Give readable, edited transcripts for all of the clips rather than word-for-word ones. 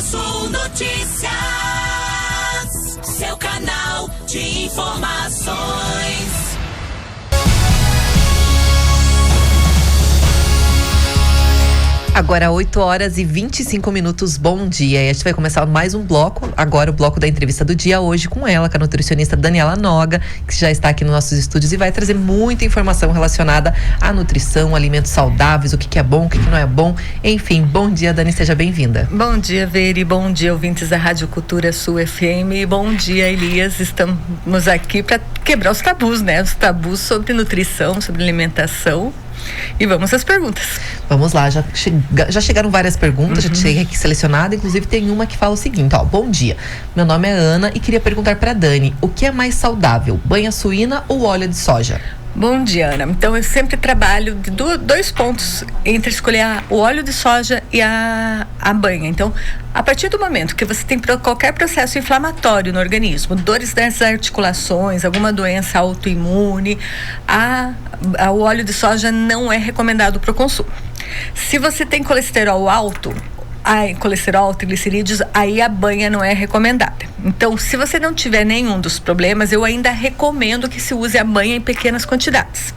Sul Notícias, seu canal de informações. Agora 8h25. Bom dia. E a gente vai começar mais um bloco, agora o bloco da entrevista do dia, hoje com ela, com a nutricionista Daniela Noga, que já está aqui nos nossos estúdios e vai trazer muita informação relacionada à nutrição, alimentos saudáveis, o que é bom, o que não é bom. Enfim, bom dia, Dani, seja bem-vinda. Bom dia, Veri, bom dia, ouvintes da Rádio Cultura Sul FM, bom dia, Elias. Estamos aqui para quebrar os tabus, né? Os tabus sobre nutrição, sobre alimentação. E vamos às perguntas. Vamos lá, já chegaram várias perguntas, já cheguei aqui selecionada, inclusive tem uma que fala o seguinte, ó: bom dia, meu nome é Ana e queria perguntar para Dani, o que é mais saudável, banha suína ou óleo de soja? Bom dia, Ana. Então, eu sempre trabalho de dois pontos entre escolher o óleo de soja e a banha. Então, a partir do momento que você tem qualquer processo inflamatório no organismo, dores das articulações, alguma doença autoimune, o óleo de soja não é recomendado para o consumo. Se você tem colesterol alto, colesterol, triglicerídeos, aí a banha não é recomendada. Então, se você não tiver nenhum dos problemas, eu ainda recomendo que se use a banha em pequenas quantidades.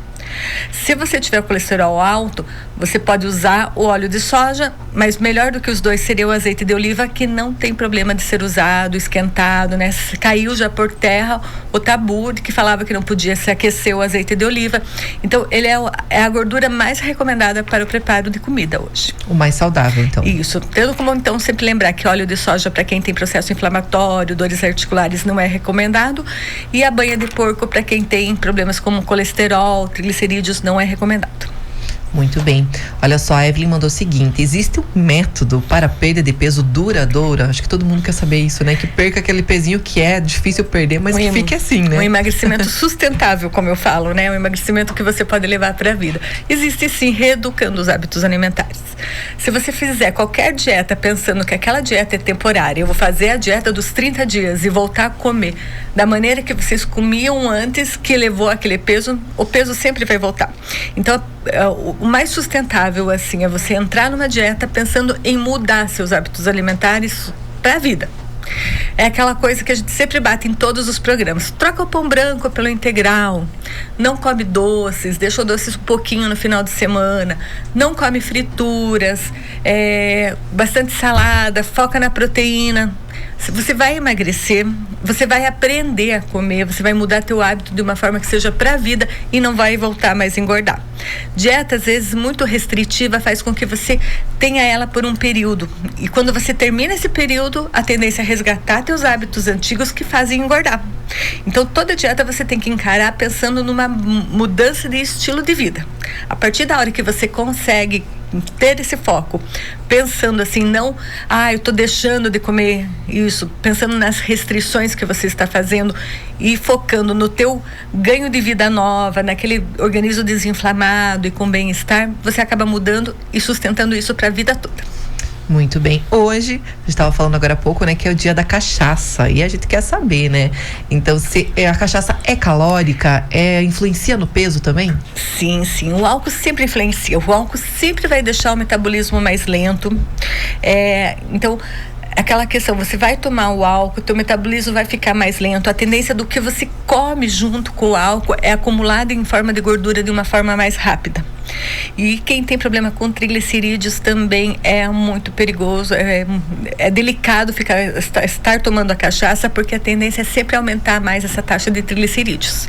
Se você tiver colesterol alto, você pode usar o óleo de soja, mas melhor do que os dois seria o azeite de oliva, que não tem problema de ser usado, esquentado, né? Caiu já por terra o tabu de que falava que não podia se aquecer o azeite de oliva. Então, ele é a gordura mais recomendada para o preparo de comida hoje. O mais saudável, então. Isso. Tendo como, então, sempre lembrar que óleo de soja para quem tem processo inflamatório, dores articulares, não é recomendado. E a banha de porco para quem tem problemas como colesterol, triglicerídeos, não é recomendado. Muito bem. Olha só, a Evelyn mandou o seguinte: existe um método para perda de peso duradoura? Acho que todo mundo quer saber isso, né? Que perca aquele pezinho que é difícil perder, mas que fique assim, né? Um emagrecimento sustentável, como eu falo, né? Um emagrecimento que você pode levar para a vida. Existe sim, reeducando os hábitos alimentares. Se você fizer qualquer dieta pensando que aquela dieta é temporária, eu vou fazer a dieta dos 30 dias e voltar a comer da maneira que vocês comiam antes, que levou aquele peso, o peso sempre vai voltar. Então, o mais sustentável, assim, é você entrar numa dieta pensando em mudar seus hábitos alimentares para a vida. É aquela coisa que a gente sempre bate em todos os programas. Troca o pão branco pelo integral. Não come doces, deixa o doces um pouquinho no final de semana. Não come frituras, bastante salada, foca na proteína. Você vai emagrecer, você vai aprender a comer, você vai mudar teu hábito de uma forma que seja para a vida e não vai voltar mais a engordar. Dieta, às vezes, muito restritiva faz com que você tenha ela por um período. E quando você termina esse período, a tendência é resgatar teus hábitos antigos que fazem engordar. Então, toda dieta você tem que encarar pensando numa mudança de estilo de vida. A partir da hora que você consegue ter esse foco, pensando assim, não, eu tô deixando de comer isso, pensando nas restrições que você está fazendo e focando no teu ganho de vida nova, naquele organismo desinflamado e com bem-estar, você acaba mudando e sustentando isso para a vida toda. Muito bem. Hoje, a gente estava falando agora há pouco, né, que é o dia da cachaça, e a gente quer saber, né? Então, se a cachaça é calórica, influencia no peso também? Sim, sim. O álcool sempre influencia. O álcool sempre vai deixar o metabolismo mais lento. Então, aquela questão, você vai tomar o álcool, teu metabolismo vai ficar mais lento. A tendência do que você come junto com o álcool é acumulado em forma de gordura de uma forma mais rápida. E quem tem problema com triglicerídeos também é muito perigoso, é delicado estar tomando a cachaça, porque a tendência é sempre aumentar mais essa taxa de triglicerídeos.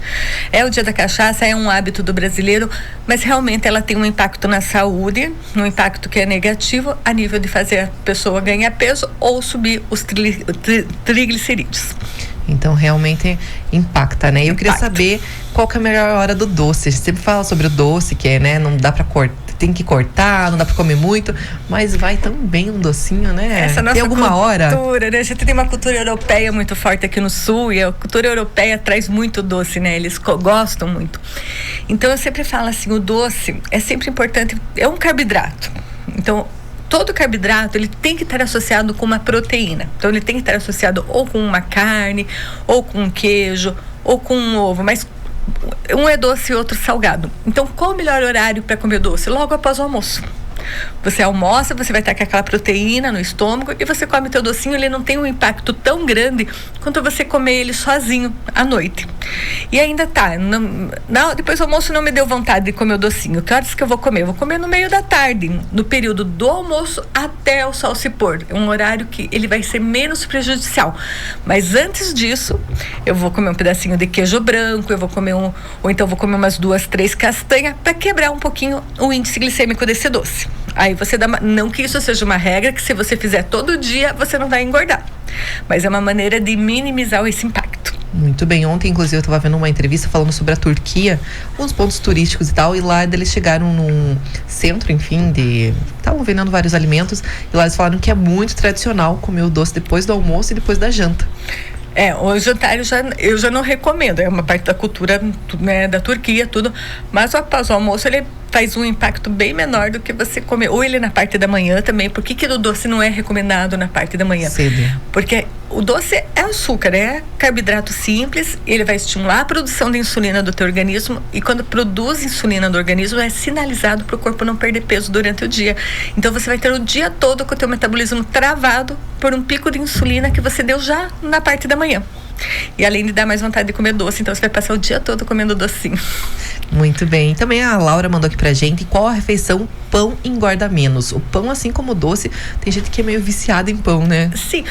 O dia da cachaça, é um hábito do brasileiro, mas realmente ela tem um impacto na saúde, um impacto que é negativo a nível de fazer a pessoa ganhar peso ou subir os triglicerídeos. Então, realmente impacta, né? Eu queria saber qual que é a melhor hora do doce. A gente sempre fala sobre o doce, que né? Não dá pra cortar, tem que cortar, não dá pra comer muito, mas vai tão bem um docinho, né? Essa nossa tem alguma hora? Né? A gente tem uma cultura europeia muito forte aqui no Sul, e a cultura europeia traz muito doce, né? Eles gostam muito. Então, eu sempre falo assim, o doce é sempre importante, é um carboidrato. Então, todo carboidrato, ele tem que estar associado com uma proteína. Então, ele tem que estar associado ou com uma carne, ou com um queijo, ou com um ovo, mas um é doce e outro salgado. Então, qual o melhor horário para comer doce? Logo após o almoço. Você almoça, você vai estar com aquela proteína no estômago e você come teu docinho, ele não tem um impacto tão grande quanto você comer ele sozinho à noite. E ainda depois do almoço não me deu vontade de comer o docinho. Que horas que eu vou comer? Eu vou comer no meio da tarde, no período do almoço até o sol se pôr. É um horário que ele vai ser menos prejudicial. Mas antes disso, eu vou comer um pedacinho de queijo branco, eu vou comer ou então vou comer umas 2, 3 castanhas para quebrar um pouquinho o índice glicêmico desse doce. Aí você não que isso seja uma regra que se você fizer todo dia, você não vai engordar. Mas é uma maneira de minimizar esse impacto. Muito bem, ontem inclusive eu estava vendo uma entrevista falando sobre a Turquia, uns pontos turísticos e tal, e lá eles chegaram num centro, enfim, estavam vendendo vários alimentos, e lá eles falaram que é muito tradicional comer o doce depois do almoço e depois da janta. O jantar eu já não recomendo, é uma parte da cultura, né, da Turquia, tudo, mas após o almoço ele faz um impacto bem menor do que você comer, ou ele na parte da manhã também. Por que o doce não é recomendado na parte da manhã? Cedo. Porque o doce é açúcar, é carboidrato simples, ele vai estimular a produção de insulina do teu organismo, e quando produz insulina do organismo é sinalizado para o corpo não perder peso durante o dia. Então você vai ter o dia todo com o teu metabolismo travado por um pico de insulina que você deu já na parte da manhã. E além de dar mais vontade de comer doce, então você vai passar o dia todo comendo docinho. Muito bem. Também a Laura mandou aqui pra gente qual a refeição pão engorda menos. O pão, assim como o doce, tem gente que é meio viciada em pão, né? Sim.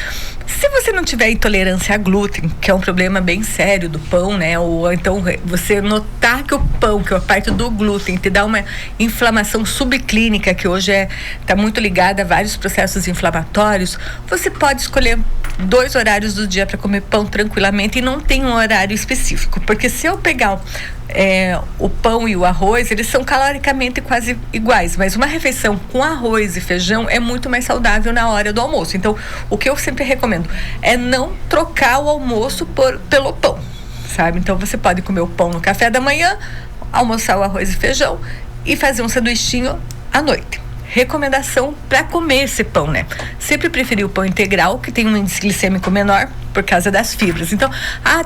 Se você não tiver intolerância a glúten, que é um problema bem sério do pão, né? Ou então você notar que o pão, que é a parte do glúten, te dá uma inflamação subclínica, que hoje está muito ligada a vários processos inflamatórios, você pode escolher 2 horários do dia para comer pão tranquilamente e não tem um horário específico. Porque se eu pegar o pão e o arroz, eles são caloricamente quase iguais, mas uma refeição com arroz e feijão é muito mais saudável na hora do almoço. Então, o que eu sempre recomendo é não trocar o almoço pelo pão, sabe? Então, você pode comer o pão no café da manhã, almoçar o arroz e feijão e fazer um sanduichinho à noite. Recomendação para comer esse pão, né? Sempre preferir o pão integral, que tem um índice glicêmico menor por causa das fibras. Então,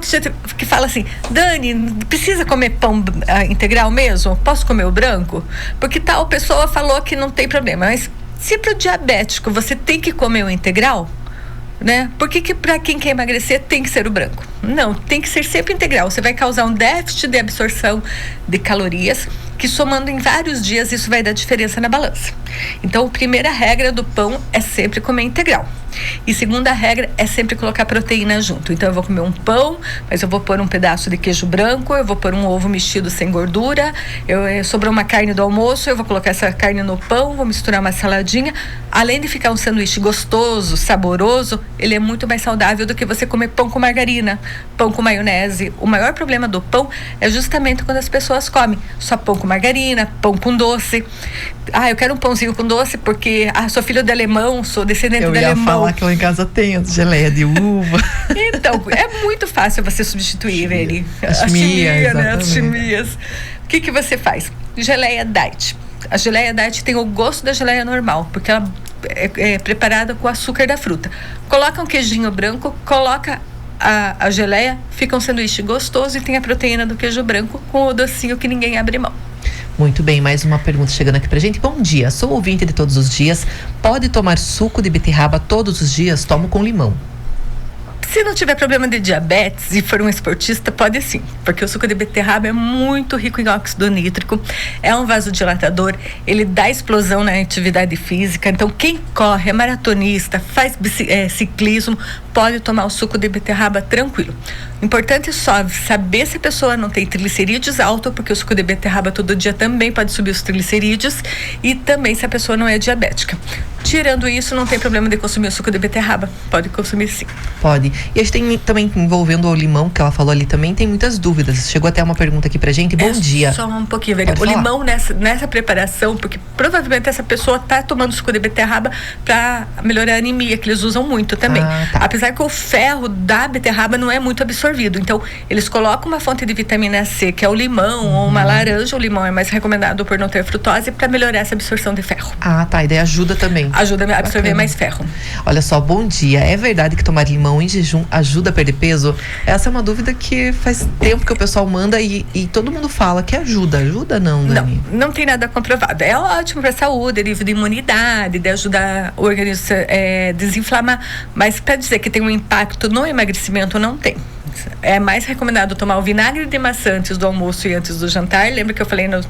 tem gente que fala assim: Dani, precisa comer pão integral mesmo? Posso comer o branco? Porque tal pessoa falou que não tem problema. Mas se para o diabético você tem que comer o integral, né? Por que para quem quer emagrecer tem que ser o branco? Não, tem que ser sempre integral. Você vai causar um déficit de absorção de calorias, que somando em vários dias isso vai dar diferença na balança. Então, a primeira regra do pão é sempre comer integral. E segunda regra é sempre colocar proteína junto. Então, eu vou comer um pão, mas eu vou pôr um pedaço de queijo branco, eu vou pôr um ovo mexido sem gordura, sobrou uma carne do almoço, eu vou colocar essa carne no pão, vou misturar uma saladinha. Além de ficar um sanduíche gostoso, saboroso, ele é muito mais saudável do que você comer pão com margarina, pão com maionese. O maior problema do pão é justamente quando as pessoas comem só pão com margarina, pão com doce. Eu quero um pãozinho com doce porque sou filho de alemão, sou descendente de alemão. Eu ia falar que lá em casa tem geleia de uva. Então, é muito fácil você substituir ele. A chimia, né? As chimias. O que você faz? Geleia diet. A geleia diet tem o gosto da geleia normal, porque ela é preparada com açúcar da fruta. Coloca um queijinho branco, coloca a geleia, fica um sanduíche gostoso e tem a proteína do queijo branco com o docinho que ninguém abre mão. Muito bem, mais uma pergunta chegando aqui pra gente. Bom dia, sou ouvinte de todos os dias. Pode tomar suco de beterraba todos os dias? Tomo com limão. Se não tiver problema de diabetes e for um esportista, pode sim, porque o suco de beterraba é muito rico em óxido nítrico, é um vasodilatador, ele dá explosão na atividade física. Então, quem corre, é maratonista, faz ciclismo, pode tomar o suco de beterraba tranquilo. Importante só saber se a pessoa não tem triglicerídeos alto, porque o suco de beterraba todo dia também pode subir os triglicerídeos, e também se a pessoa não é diabética. Tirando isso, não tem problema de consumir o suco de beterraba. Pode consumir sim. Pode. E a gente tem também, envolvendo o limão, que ela falou ali também, tem muitas dúvidas. Chegou até uma pergunta aqui pra gente. Bom dia. Só um pouquinho, velho. O limão nessa preparação, porque provavelmente essa pessoa tá tomando suco de beterraba pra melhorar a anemia, que eles usam muito também. Tá. Apesar que o ferro da beterraba não é muito absorvido. Então, eles colocam uma fonte de vitamina C, que é o limão, ou uma laranja. O limão é mais recomendado por não ter frutose, pra melhorar essa absorção de ferro. Tá. E daí ajuda também. Ajuda a absorver Bacana. mais ferro. Olha só, bom dia. É verdade que tomar limão em jejum ajuda a perder peso? Essa é uma dúvida que faz tempo que o pessoal manda e todo mundo fala que ajuda. Ajuda não, Dani? Não tem nada comprovado. É ótimo para a saúde, nível de imunidade, de ajudar o organismo a desinflamar, mas para dizer que tem um impacto no emagrecimento, não tem. É mais recomendado tomar o vinagre de maçã antes do almoço e antes do jantar. Lembra que eu falei nos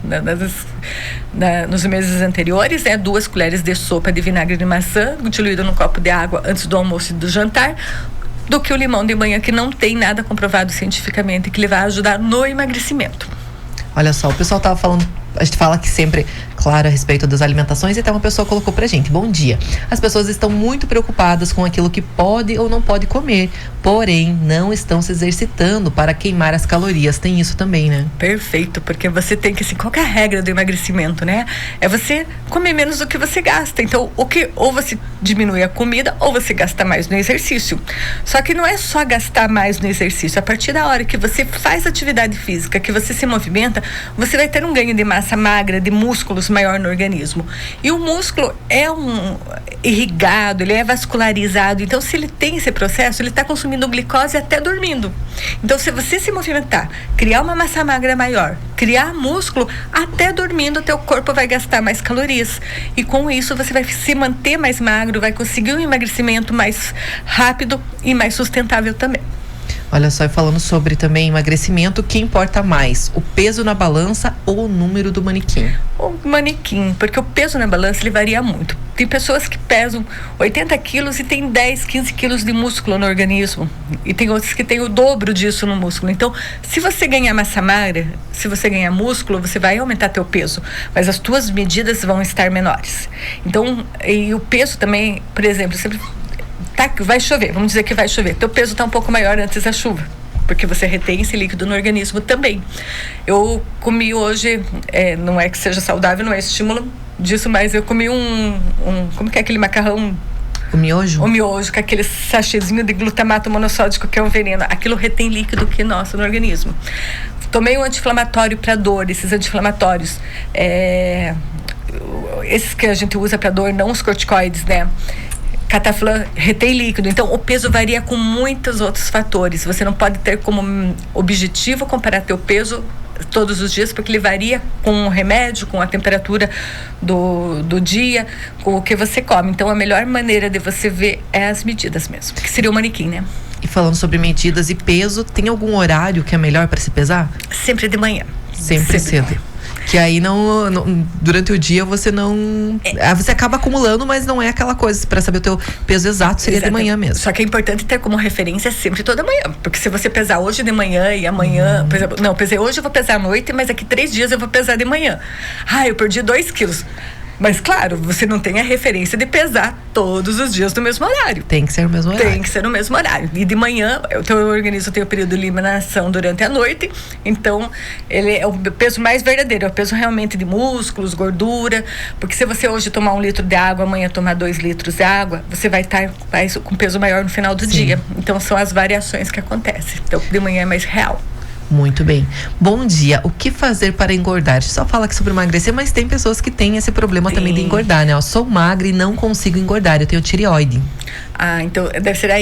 meses anteriores, né? 2 colheres de sopa de vinagre de maçã diluído num copo de água antes do almoço e do jantar, do que o limão de manhã, que não tem nada comprovado cientificamente que ele vai ajudar no emagrecimento. Olha só, o pessoal tava falando, a gente fala que sempre, claro, a respeito das alimentações, e até uma pessoa colocou pra gente: bom dia. As pessoas estão muito preocupadas com aquilo que pode ou não pode comer, porém não estão se exercitando para queimar as calorias. Tem isso também, né? Perfeito, porque você tem que, assim, qual que é a regra do emagrecimento, né? É você comer menos do que você gasta. Então, ou você diminui a comida ou você gasta mais no exercício. Só que não é só gastar mais no exercício. A partir da hora que você faz atividade física, que você se movimenta, você vai ter um ganho de massa magra, de músculos maior no organismo. E o músculo é irrigado, ele é vascularizado. Então, se ele tem esse processo, ele está consumindo glicose até dormindo. Então, se você se movimentar, criar uma massa magra maior, criar músculo, até dormindo, o teu corpo vai gastar mais calorias. E com isso, você vai se manter mais magro, vai conseguir um emagrecimento mais rápido e mais sustentável também. Olha só, e falando sobre também emagrecimento, o que importa mais? O peso na balança ou o número do manequim? O manequim, porque o peso na balança ele varia muito. Tem pessoas que pesam 80 quilos e tem 10, 15 quilos de músculo no organismo. E tem outros que tem o dobro disso no músculo. Então, se você ganhar massa magra, se você ganhar músculo, você vai aumentar teu peso. Mas as tuas medidas vão estar menores. Então, e o peso também, por exemplo, sempre... vai chover, vamos dizer que vai chover. Teu peso está um pouco maior antes da chuva, porque você retém esse líquido no organismo também. Eu comi hoje, não é que seja saudável, não é estímulo disso, mas eu comi como que é aquele macarrão? O miojo? O miojo, com aquele sachêzinho de glutamato monossódico, que é um veneno. Aquilo retém líquido que é nosso no organismo. Tomei um anti-inflamatório para dor, esses anti-inflamatórios. Esses que a gente usa para dor, não os corticoides, né? Cataflã retém líquido. Então, o peso varia com muitos outros fatores. Você não pode ter como objetivo comparar teu peso todos os dias, porque ele varia com o remédio, com a temperatura do dia, com o que você come. Então, a melhor maneira de você ver é as medidas mesmo, que seria o manequim, né? E falando sobre medidas e peso, tem algum horário que é melhor para se pesar? Sempre de manhã. Sempre cedo. Que aí durante o dia você não... Você acaba acumulando, mas não é aquela coisa. Para saber o teu peso exato, seria de manhã mesmo. Só que é importante ter como referência sempre toda manhã. Porque se você pesar hoje de manhã e amanhã... Por exemplo, não, pesei hoje, eu vou pesar à noite, mas daqui 3 dias eu vou pesar de manhã. Eu perdi 2 quilos. Mas, claro, você não tem a referência de pesar todos os dias no mesmo horário. Tem que ser no mesmo horário. Tem que ser no mesmo horário. E de manhã, o teu organismo tem o período de eliminação durante a noite. Então, ele é o peso mais verdadeiro. É o peso realmente de músculos, gordura. Porque se você hoje tomar 1 litro de água, amanhã tomar 2 litros de água, você vai estar com peso maior no final do dia. Então, são as variações que acontecem. Então, de manhã é mais real. Muito bem. Bom dia. O que fazer para engordar? A gente só fala aqui sobre emagrecer, mas tem pessoas que têm esse problema também de engordar, né? Eu sou magra e não consigo engordar. Eu tenho tireoide. Então deve ser a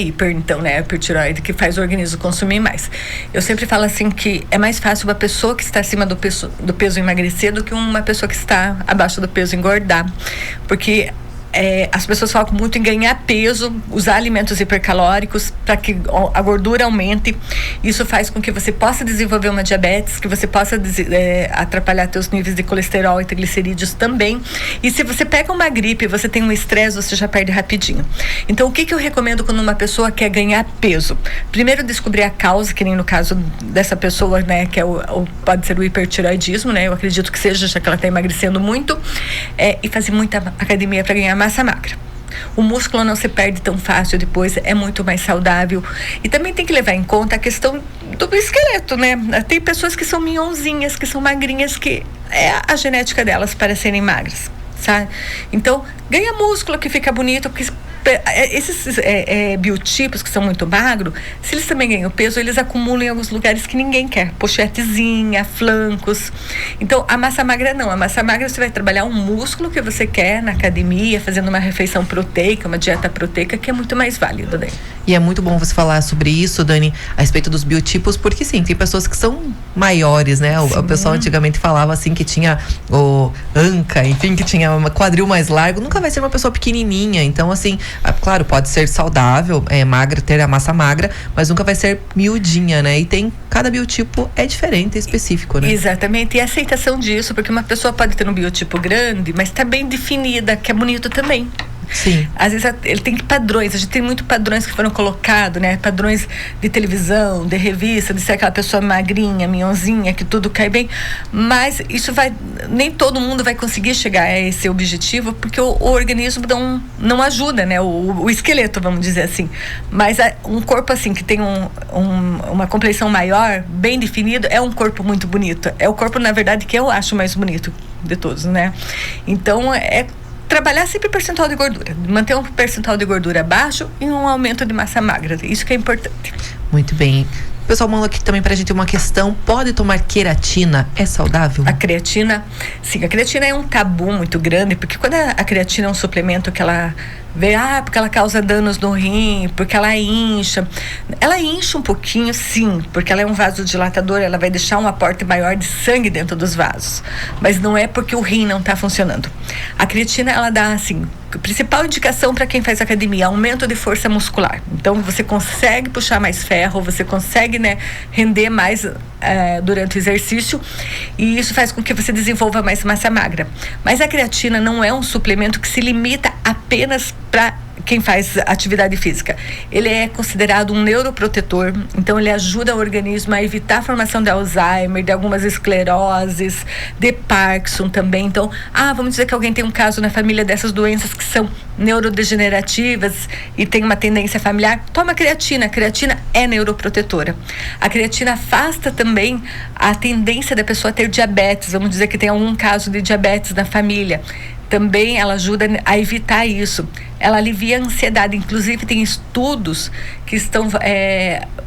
né? A hipertireoide que faz o organismo consumir mais. Eu sempre falo assim que é mais fácil uma pessoa que está acima do peso emagrecer do que uma pessoa que está abaixo do peso engordar. Porque as pessoas focam muito em ganhar peso, usar alimentos hipercalóricos para que a gordura aumente. Isso faz com que você possa desenvolver uma diabetes, que você possa atrapalhar teus níveis de colesterol e triglicerídeos também. E se você pega uma gripe, você tem um estresse, você já perde rapidinho. Então, o que eu recomendo quando uma pessoa quer ganhar peso? Primeiro, descobrir a causa, que nem no caso dessa pessoa, né, que pode ser o hipertireoidismo, né? Eu acredito que seja, já que ela está emagrecendo muito, e fazer muita academia para ganhar massa magra. O músculo não se perde tão fácil depois, é muito mais saudável. E também tem que levar em conta a questão do esqueleto, né? Tem pessoas que são minhonzinhas, que são magrinhas, que é a genética delas para serem magras, sabe? Então, ganha músculo que fica bonito, porque esses biotipos que são muito magros, se eles também ganham peso, eles acumulam em alguns lugares que ninguém quer. Pochetezinha, flancos. Então, a massa magra não. A massa magra você vai trabalhar um músculo que você quer na academia, fazendo uma refeição proteica, uma dieta proteica, que é muito mais válido, né? E é muito bom você falar sobre isso, Dani, a respeito dos biotipos, porque sim, tem pessoas que são maiores, né? O pessoal antigamente falava assim que tinha o anca, enfim, que tinha um quadril mais largo, nunca vai ser uma pessoa pequenininha. Então, assim, claro, pode ser saudável, magra, ter a massa magra, mas nunca vai ser miudinha, né? E cada biotipo é diferente, é específico, né? Exatamente, e a aceitação disso, porque uma pessoa pode ter um biotipo grande, mas tá bem definida, que é bonito também. Sim. Às vezes ele tem padrões, a gente tem muitos padrões que foram colocados, né? Padrões de televisão, de revista, de ser aquela pessoa magrinha, minhonzinha, que tudo cai bem. Mas isso nem todo mundo vai conseguir chegar a esse objetivo, porque o organismo não ajuda, né? O esqueleto, vamos dizer assim. Mas um corpo assim, que tem uma compleição maior, bem definido, é um corpo muito bonito. É o corpo, na verdade, que eu acho mais bonito de todos, né? Então, trabalhar sempre percentual de gordura, manter um percentual de gordura baixo e um aumento de massa magra, isso que é importante. Muito bem. O pessoal manda aqui também pra gente uma questão: pode tomar queratina? É saudável? A creatina, sim, a creatina é um tabu muito grande, porque quando a creatina é um suplemento que ela vê, porque ela causa danos no rim, porque ela incha um pouquinho, sim, porque ela é um vasodilatador, ela vai deixar um aporte maior de sangue dentro dos vasos, mas não é porque o rim não está funcionando. A creatina, ela dá, assim, a principal indicação para quem faz academia: aumento de força muscular. Então você consegue puxar mais ferro, você consegue, né, render mais durante o exercício, e isso faz com que você desenvolva mais massa magra. Mas a creatina não é um suplemento que se limita apenas para quem faz atividade física. Ele é considerado um neuroprotetor, então ele ajuda o organismo a evitar a formação de Alzheimer, de algumas escleroses, de Parkinson também. Então, vamos dizer que alguém tem um caso na família dessas doenças que são neurodegenerativas e tem uma tendência familiar, toma creatina. A creatina é neuroprotetora. A creatina afasta também a tendência da pessoa a ter diabetes. Vamos dizer que tem algum caso de diabetes na família. Também ela ajuda a evitar isso. Ela alivia a ansiedade. Inclusive, tem estudos que estão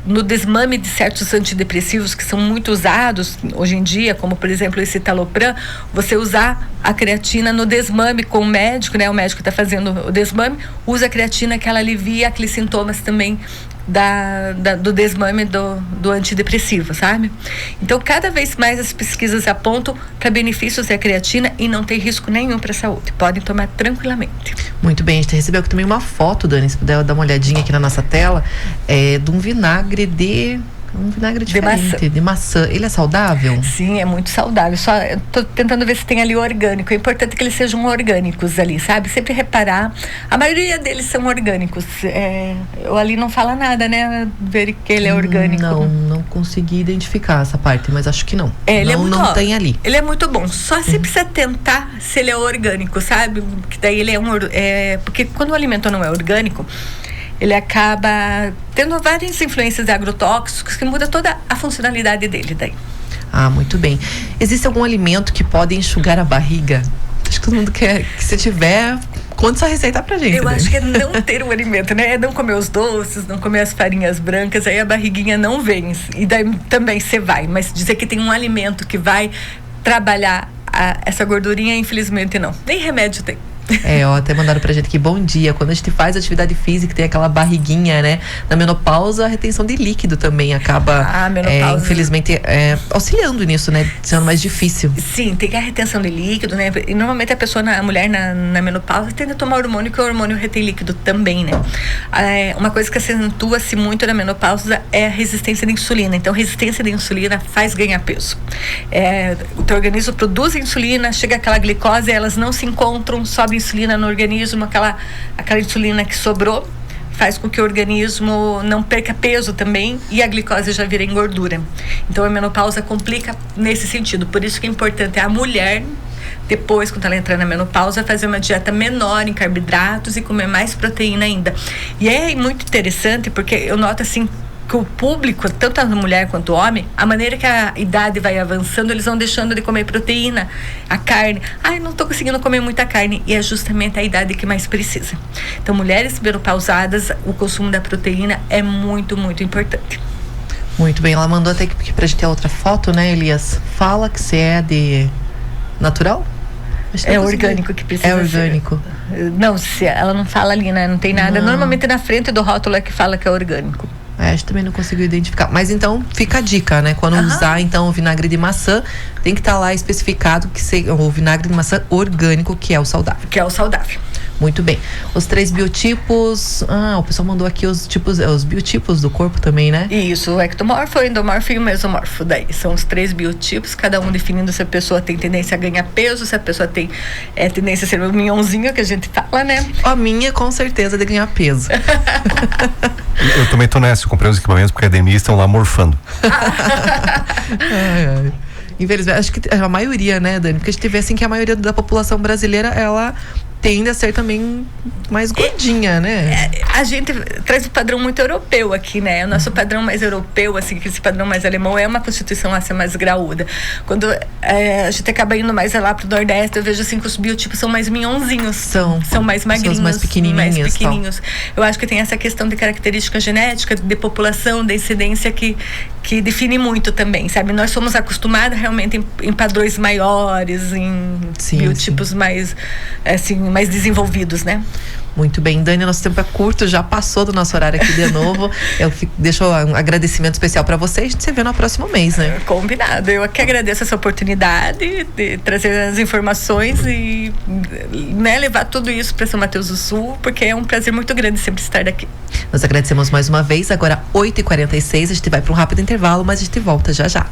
no desmame de certos antidepressivos que são muito usados hoje em dia, como, por exemplo, esse citalopram. Você usar a creatina no desmame com o médico, né? O médico está fazendo o desmame, usa a creatina, que ela alivia aqueles sintomas também do desmame do antidepressivo, sabe? Então, cada vez mais as pesquisas apontam para benefícios da creatina e não tem risco nenhum para a saúde. Podem tomar tranquilamente. Muito bem, a gente recebeu aqui também uma foto, Dani, se puder dar uma olhadinha aqui na nossa tela, de um vinagre diferente, de maçã. Ele é saudável? Sim, é muito saudável. Só tô tentando ver se tem ali orgânico. É importante que eles sejam orgânicos ali, sabe? Sempre reparar. A maioria deles são orgânicos. Ali não fala nada, né? Ver que ele é orgânico. Não consegui identificar essa parte, mas acho que não. Ele é muito, não tem ali. Ele é muito bom. Só se precisa tentar se ele é orgânico, sabe? Porque daí ele porque quando o alimento não é orgânico, ele acaba tendo várias influências de agrotóxicos que muda toda a funcionalidade dele daí. Muito bem. Existe algum alimento que pode enxugar a barriga? Acho que todo mundo quer que, se tiver, conta essa receita pra gente. Eu acho que é não ter um alimento, né? É não comer os doces, não comer as farinhas brancas, aí a barriguinha não vem. E daí também você vai. Mas dizer que tem um alimento que vai trabalhar essa gordurinha, infelizmente não. Nem remédio tem. Até mandaram pra gente aqui: bom dia, quando a gente faz atividade física, tem aquela barriguinha, né? Na menopausa, a retenção de líquido também acaba, infelizmente, auxiliando nisso, né? Sendo mais difícil. Sim, tem a retenção de líquido, né? E normalmente a mulher na menopausa tende a tomar hormônio, que o hormônio retém líquido também, né? Uma coisa que acentua-se muito na menopausa é a resistência de insulina. Então, resistência de insulina faz ganhar peso. O teu organismo produz insulina, chega aquela glicose, elas não se encontram, sobe insulina no organismo, aquela insulina que sobrou faz com que o organismo não perca peso também, e a glicose já vira em gordura. Então a menopausa complica nesse sentido. Por isso que é importante a mulher, depois, quando ela entrar na menopausa, fazer uma dieta menor em carboidratos e comer mais proteína ainda. E é muito interessante, porque eu noto assim, que o público, tanto a mulher quanto o homem, a maneira que a idade vai avançando, eles vão deixando de comer proteína, a carne. Ai, não estou conseguindo comer muita carne. E é justamente a idade que mais precisa. Então, mulheres menopausadas, o consumo da proteína é muito, muito importante. Muito bem, ela mandou até aqui pra gente ter outra foto, né, Elias? Fala que você é de natural? É orgânico que precisa. É orgânico. Não, ela não fala ali, né? Não tem nada. Não. Normalmente na frente do rótulo é que fala que é orgânico. A gente também não conseguiu identificar. Mas então fica a dica, né? Quando usar então o vinagre de maçã, tem que estar lá especificado que o vinagre de maçã orgânico, que é o saudável. Que é o saudável. Muito bem. Os 3 biotipos. O pessoal mandou aqui os biotipos do corpo também, né? Isso, o ectomorfo, o endomorfo e o mesomorfo. Daí são os 3 biotipos, cada um definindo se a pessoa tem tendência a ganhar peso, se a pessoa tem tendência a ser um minhãozinho, que a gente fala, né? A minha, com certeza, de ganhar peso. Eu também tô nessa, eu comprei os equipamentos porque a academia estão lá morfando. Infelizmente, acho que a maioria, né, Dani? Porque a gente vê assim que a maioria da população brasileira, ela tende a ser também mais gordinha, né? A gente traz um padrão muito europeu aqui, né? O nosso padrão mais europeu, assim, que esse padrão mais alemão é uma constituição assim, mais graúda. Quando a gente acaba indo mais lá pro Nordeste, eu vejo assim que os biotipos são mais minhonzinhos. São mais magrinhos. Mais pequenininhos. Eu acho que tem essa questão de característica genética, de população, de incidência que define muito também, sabe? Nós somos acostumados realmente em padrões maiores, em biotipos mais, assim, mais desenvolvidos, né? Muito bem, Dani, nosso tempo é curto, já passou do nosso horário aqui de novo. Eu deixo um agradecimento especial para vocês. A gente se vê no próximo mês, né? Combinado. Eu aqui agradeço essa oportunidade de trazer as informações e, né, levar tudo isso para São Mateus do Sul, porque é um prazer muito grande sempre estar daqui. Nós agradecemos mais uma vez. Agora 8h46, a gente vai para um rápido intervalo, mas a gente volta já já.